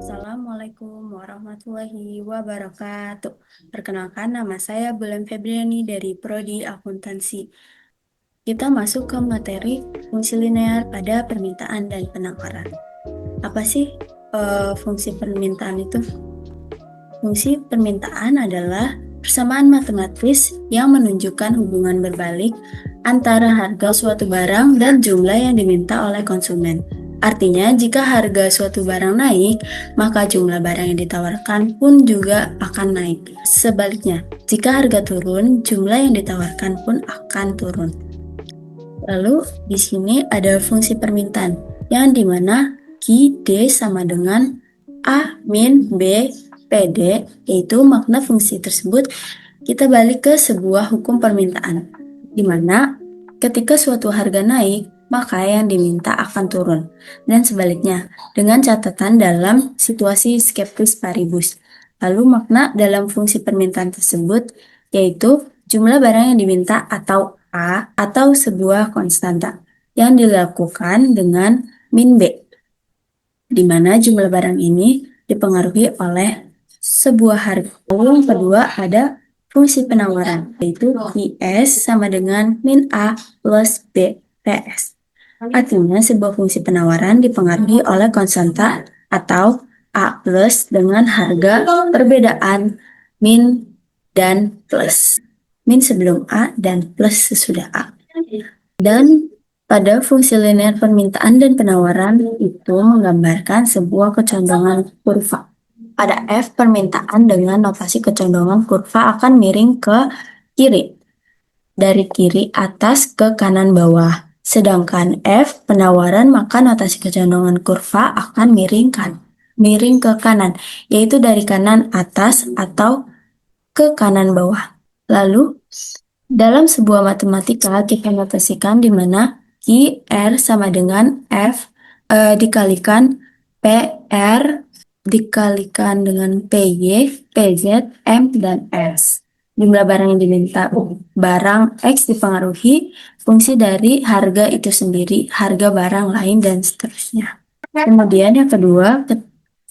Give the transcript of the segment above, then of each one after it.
Assalamualaikum warahmatullahi wabarakatuh. Perkenalkan, nama saya Bulan Febriani dari Prodi Akuntansi. Kita masuk ke materi fungsi linear pada permintaan dan penawaran. Apa sih fungsi permintaan itu? Fungsi permintaan adalah persamaan matematis yang menunjukkan hubungan berbalik antara harga suatu barang dan jumlah yang diminta oleh konsumen. Artinya, jika harga suatu barang naik, maka jumlah barang yang ditawarkan pun juga akan naik. Sebaliknya, jika harga turun, jumlah yang ditawarkan pun akan turun. Lalu, di sini ada fungsi permintaan, yang dimana Q D sama dengan A min B PD, yaitu makna fungsi tersebut kita balik ke sebuah hukum permintaan, di mana ketika suatu harga naik, maka yang diminta akan turun. Dan sebaliknya, dengan catatan dalam situasi skeptis paribus. Lalu makna dalam fungsi permintaan tersebut yaitu jumlah barang yang diminta atau A atau sebuah konstanta yang dilakukan dengan min B, di mana jumlah barang ini dipengaruhi oleh sebuah harga. Lalu yang kedua ada fungsi penawaran, yaitu IS sama dengan min A plus B PS. Artinya sebuah fungsi penawaran dipengaruhi oleh konstanta atau A plus dengan harga perbedaan min dan plus. Min sebelum A dan plus sesudah A. Dan pada fungsi linear permintaan dan penawaran itu menggambarkan sebuah kecondongan kurva. Pada F, permintaan dengan notasi kecondongan kurva akan miring ke kiri, dari kiri atas ke kanan bawah. Sedangkan F, penawaran, maka notasi kecondongan kurva akan miring ke kanan, yaitu dari kanan atas atau ke kanan bawah. Lalu, dalam sebuah matematika, kita notasikan di mana Q R sama dengan F dikalikan PR dikalikan dengan PY, PZ, M, dan S. Jumlah barang yang diminta barang X dipengaruhi fungsi dari harga itu sendiri, harga barang lain, dan seterusnya. Kemudian yang kedua,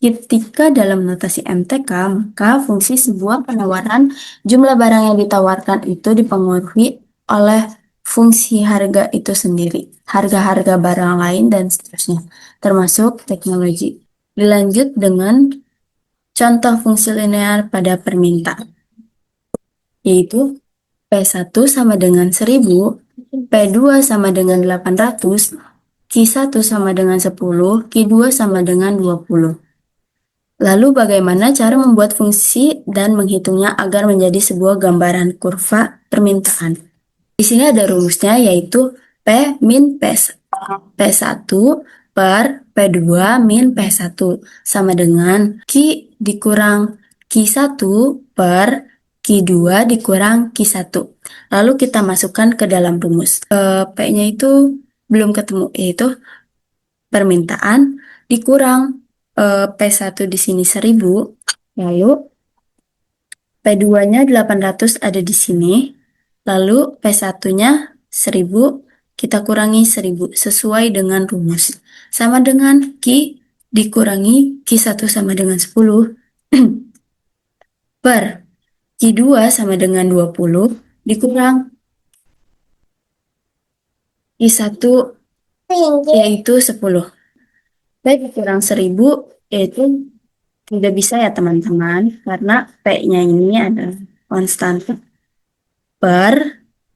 ketika dalam notasi MTK, maka fungsi sebuah penawaran jumlah barang yang ditawarkan itu dipengaruhi oleh fungsi harga itu sendiri, harga-harga barang lain, dan seterusnya, termasuk teknologi. Dilanjut dengan contoh fungsi linear pada permintaan, yaitu P1 sama dengan 1000, P2 sama dengan 800, Q1 sama dengan 10, Q2 sama dengan 20. Lalu bagaimana cara membuat fungsi dan menghitungnya agar menjadi sebuah gambaran kurva permintaan? Di sini ada rumusnya yaitu P min P1 per P2 min P1 sama dengan Q dikurang Q1 per Q2 dikurang Q1. Lalu kita masukkan ke dalam rumus. P-nya itu belum ketemu, yaitu permintaan dikurang P1 di sini 1000, lalu P2-nya 800 ada di sini, lalu P1-nya 1000, kita kurangi 1000 sesuai dengan rumus. Sama dengan Q dikurangi Q1 sama dengan 10 per Q2 sama dengan 20 dikurang Q1 yaitu 10. P dikurang 1000 yaitu tidak bisa ya teman-teman, karena P-nya ini adalah konstanta. Per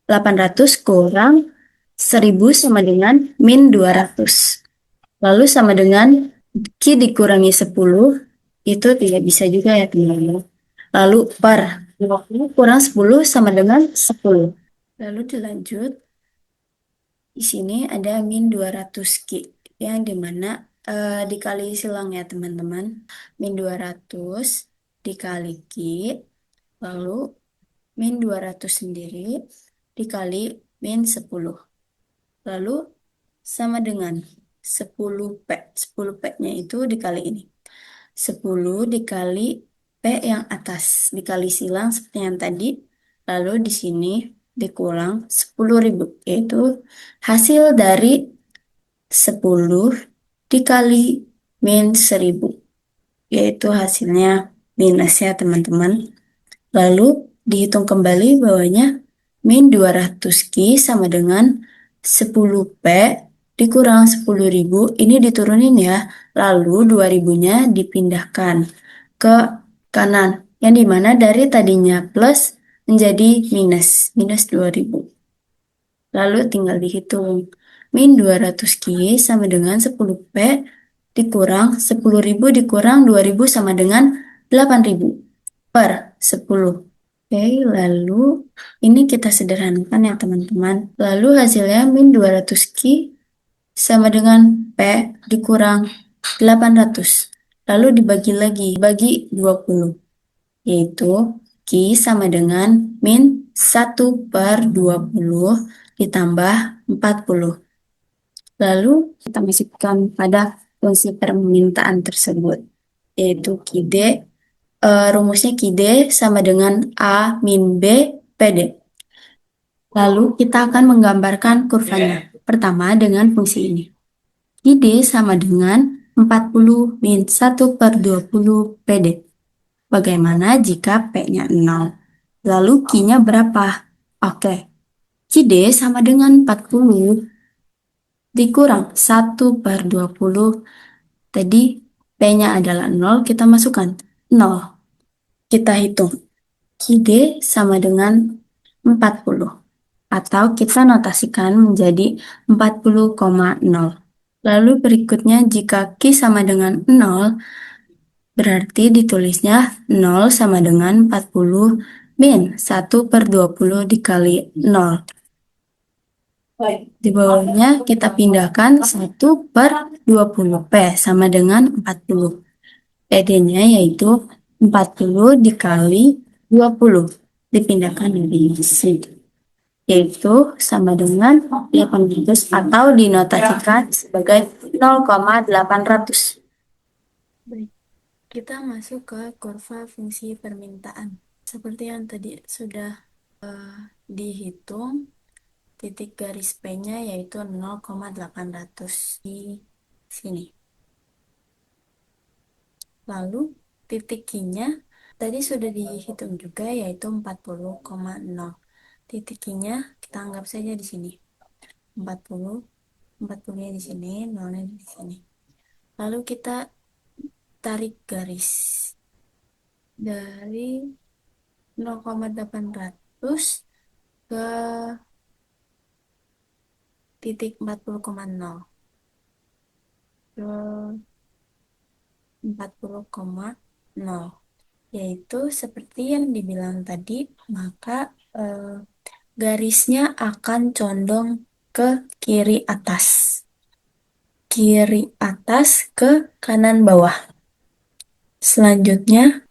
800 kurang 1000 sama dengan min 200. Lalu sama dengan Q dikurangi 10, itu tidak bisa juga ya teman-teman. Lalu per 20 kurang 10 sama dengan 10. Lalu dilanjut, di sini ada min 200 Q, yang dimana dikali silang ya teman-teman. Min 200 dikali Q, lalu min 200 sendiri dikali min 10. Lalu sama dengan 10P. 10P-nya itu dikali ini. 10 dikali P yang atas, dikali silang seperti yang tadi. Lalu di sini dikulang 10.000, yaitu hasil dari 10 dikali min 1000, yaitu hasilnya minus ya teman-teman. Lalu dihitung kembali bawahnya min 200Q sama dengan 10P dikurang 10.000, ini diturunin ya. Lalu 2.000-nya dipindahkan ke kanan, yang dimana dari tadinya plus menjadi minus 2.000. Lalu tinggal dihitung. Min 200Q sama dengan 10P dikurang 10.000 dikurang 2.000 sama dengan 8.000 per 10. Oke, lalu ini kita sederhanakan ya teman-teman. Lalu hasilnya min 200Q sama dengan P dikurang 800. Lalu dibagi lagi, bagi 20. Yaitu Q sama dengan min 1/20 ditambah 40. Lalu kita masukkan pada fungsi permintaan tersebut, yaitu QD. Rumusnya QD sama dengan A min B PD. Lalu kita akan menggambarkan kurvanya. Pertama dengan fungsi ini. QD sama dengan 40 min 1/20 PD. Bagaimana jika P-nya 0? Lalu Q-nya berapa? Oke, QD sama dengan 40 dikurang 1/20. Tadi P-nya adalah 0, kita masukkan 0. Kita hitung. QD sama dengan 40. Atau kita notasikan menjadi 40,0. Lalu berikutnya jika Q sama dengan 0, berarti ditulisnya 0 sama dengan 40 min 1/20 dikali 0. Di bawahnya kita pindahkan 1/20. P sama dengan 40. PD-nya yaitu 40 dikali 20. Dipindahkan dari sini. Yaitu sama dengan 800 atau dinotasikan sebagai 0,800. Baik, kita masuk ke kurva fungsi permintaan. Seperti yang tadi sudah dihitung, titik garis P-nya yaitu 0,800 di sini. Lalu titik Q-nya tadi sudah dihitung juga yaitu 40,0. Titik Q-nya kita anggap saja di sini. 40-nya di sini, 0-nya di sini. Lalu kita tarik garis dari 0,800 ke titik 40,0 ke 40,0, yaitu seperti yang dibilang tadi, maka garisnya akan condong ke kiri atas ke kanan bawah. Selanjutnya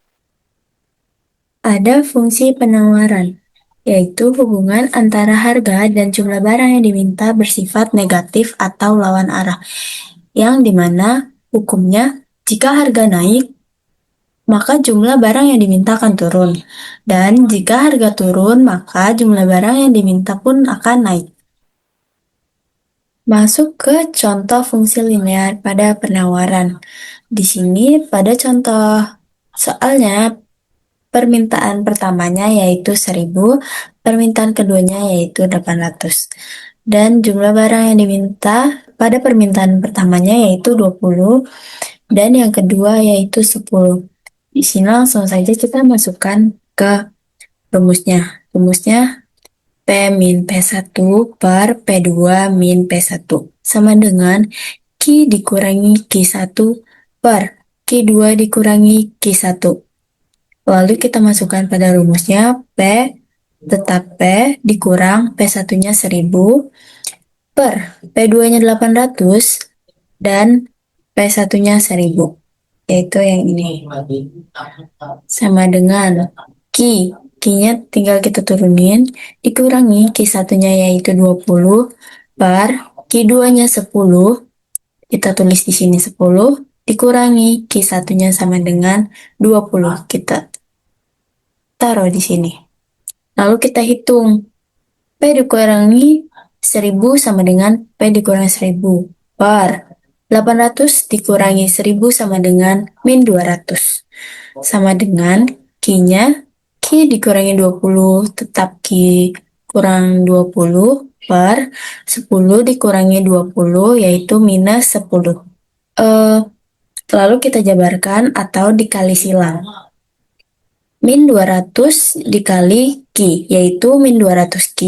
ada fungsi penawaran, yaitu hubungan antara harga dan jumlah barang yang diminta bersifat negatif atau lawan arah, yang dimana hukumnya jika harga naik, maka jumlah barang yang diminta akan turun. Dan jika harga turun, maka jumlah barang yang diminta pun akan naik. Masuk ke contoh fungsi linear pada penawaran. Di sini pada contoh soalnya permintaan pertamanya yaitu 1000, permintaan keduanya yaitu 800. Dan jumlah barang yang diminta pada permintaan pertamanya yaitu 20 dan yang kedua yaitu 10. Di sini langsung saja kita masukkan ke rumusnya. Rumusnya P min P1 per P2 min P1 sama dengan Q dikurangi Q1 per Q2 dikurangi Q1. Lalu kita masukkan pada rumusnya P tetap P dikurang P1-nya 1000 per P2-nya 800 dan P1-nya 1000. Yaitu yang ini. Sama dengan Q-nya tinggal kita turunin, dikurangi Q1-nya yaitu 20 per Q2-nya 10. Kita tulis di sini 10, dikurangi Q1-nya sama dengan 20. Kita taruh di sini. Lalu kita hitung. P dikurangi 1000 sama dengan P dikurangi 1000 per 800 dikurangi 1000 sama dengan min 200. Sama dengan Q-nya, Q dikurangi 20, tetap Q kurang 20 per 10 dikurangi 20, yaitu minus 10. Eh, Lalu kita jabarkan atau dikali silang. Min 200 dikali Q, yaitu min 200 Q.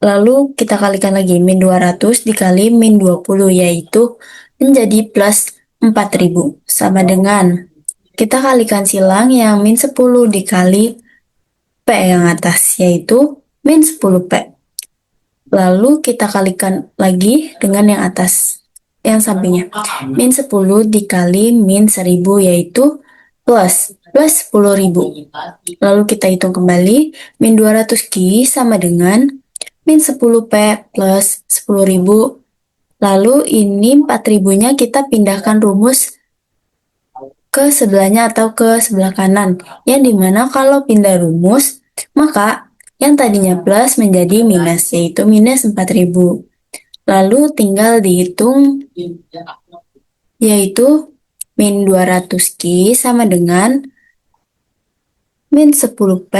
Lalu kita kalikan lagi, min 200 dikali min 20, yaitu menjadi plus 4000. Sama dengan, kita kalikan silang yang min 10 dikali P yang atas, yaitu min 10P. Lalu kita kalikan lagi dengan yang atas, yang sampingnya. Min 10 dikali min 1000, yaitu plus 10.000. Lalu kita hitung kembali, min 200 Q sama dengan min 10P plus 10.000. Lalu ini 4.000-nya kita pindahkan rumus ke sebelahnya atau ke sebelah kanan. Yang dimana kalau pindah rumus, maka yang tadinya plus menjadi minus, yaitu minus 4.000. Lalu tinggal dihitung, yaitu min 200 Q sama dengan min 10P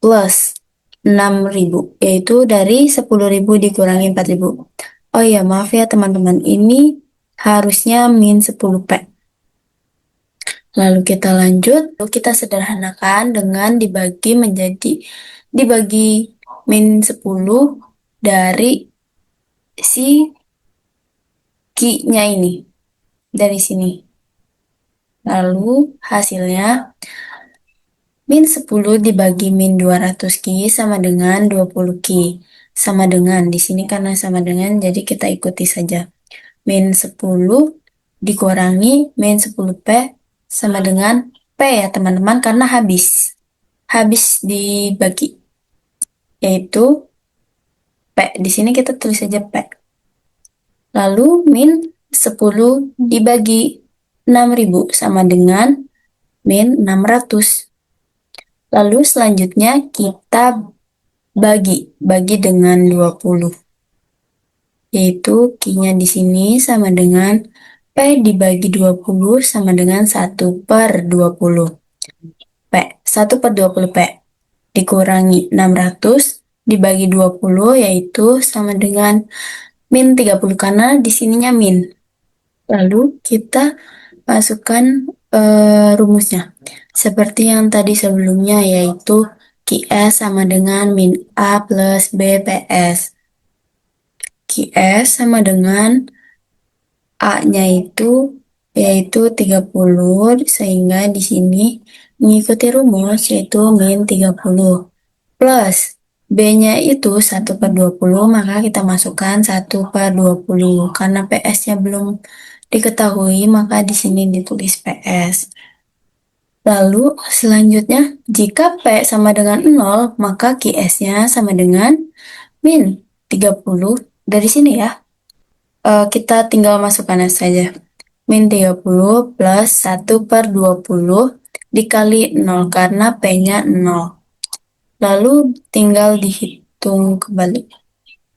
plus 6.000, yaitu dari 10.000 dikurangi 4.000. Oh ya, maaf ya teman-teman, ini harusnya min 10P. Lalu kita lanjut, lalu kita sederhanakan dengan dibagi min 10 dari si Q-nya ini, dari sini. Lalu hasilnya min 10 dibagi min 200 Q sama dengan 20 Q. Sama dengan, di sini karena sama dengan, jadi kita ikuti saja. Min 10 dikurangi min 10P sama dengan P ya teman-teman, karena habis dibagi, yaitu P. Di sini kita tulis saja P. Lalu min 10 dibagi 6.000 sama dengan min 600. Lalu selanjutnya kita bagi dengan 20. Yaitu Q-nya di sini sama dengan P dibagi 20 sama dengan 1 per 20. P, 1 per 20 P dikurangi 600 dibagi 20, yaitu sama dengan min 30 karena di sininya min. Lalu kita masukkan rumusnya. Seperti yang tadi sebelumnya, yaitu QS sama dengan min A plus B PS. QS sama dengan A-nya itu yaitu 30, sehingga di sini mengikuti rumus yaitu min 30. Plus B-nya itu 1 per 20, maka kita masukkan 1 per 20. Karena PS-nya belum diketahui, maka di sini ditulis PS. Lalu selanjutnya, jika P sama dengan 0, maka QS-nya sama dengan min 30. Dari sini ya, kita tinggal masukkan saja. Min 30 plus 1 per 20 dikali 0 karena P-nya 0. Lalu tinggal dihitung kembali.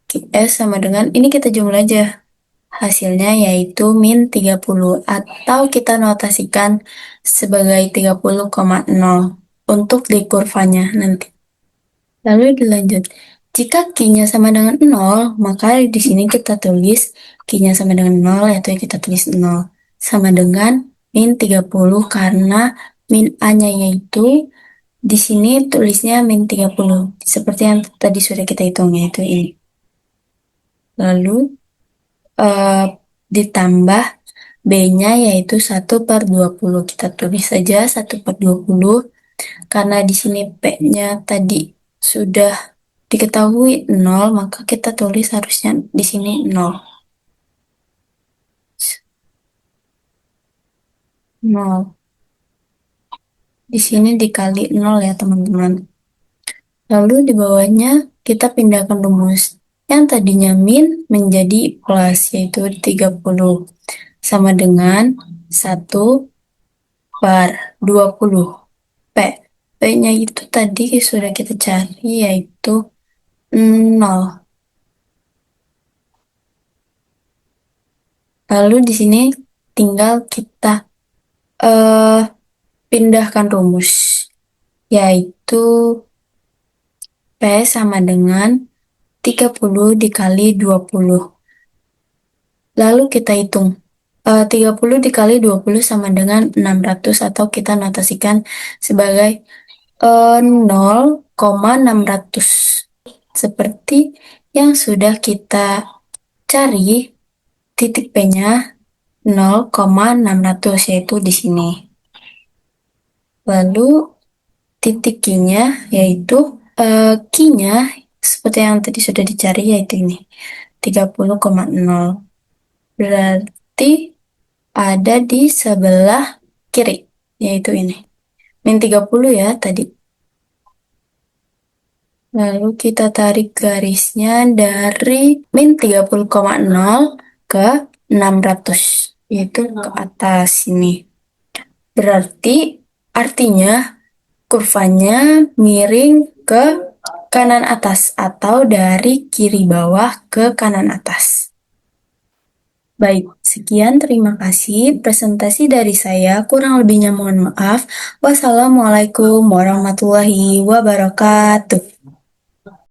QS sama dengan, ini kita jumlah aja. Hasilnya yaitu min 30 atau kita notasikan sebagai 30,0 untuk di kurvanya nanti. Lalu dilanjut. Jika Q-nya sama dengan 0, maka di sini kita tulis Q-nya sama dengan 0, yaitu kita tulis 0. Sama dengan min 30 karena min A-nya yaitu di sini tulisnya min 30. Seperti yang tadi sudah kita hitung, yaitu ini. Lalu ditambah B-nya yaitu 1 per 20. Kita tulis saja 1 per 20 karena di sini P-nya tadi sudah diketahui 0, maka kita tulis harusnya di sini 0. 0. Di sini dikali 0 ya teman-teman. Lalu di bawahnya kita pindahkan rumus. Yang tadinya min menjadi plus, yaitu 30. Sama dengan 1 per 20 P. P-nya itu tadi sudah kita cari, yaitu 0. Lalu di sini tinggal kita eh, pindahkan rumus, yaitu P sama dengan 30 dikali 20. Lalu kita hitung. 30 dikali 20 sama dengan 600 atau kita notasikan sebagai 0,600. Seperti yang sudah kita cari, titik P-nya 0,600 yaitu di sini. Lalu titik Q-nya yaitu Q-nya seperti yang tadi sudah dicari yaitu ini 30,0. Berarti ada di sebelah kiri yaitu ini. Min 30 ya tadi. Lalu kita tarik garisnya dari min 30,0 ke 600 yaitu ke atas ini. Berarti artinya kurvanya miring ke kanan atas atau dari kiri bawah ke kanan atas. Baik, sekian terima kasih presentasi dari saya. Kurang lebihnya mohon maaf. Wassalamualaikum warahmatullahi wabarakatuh.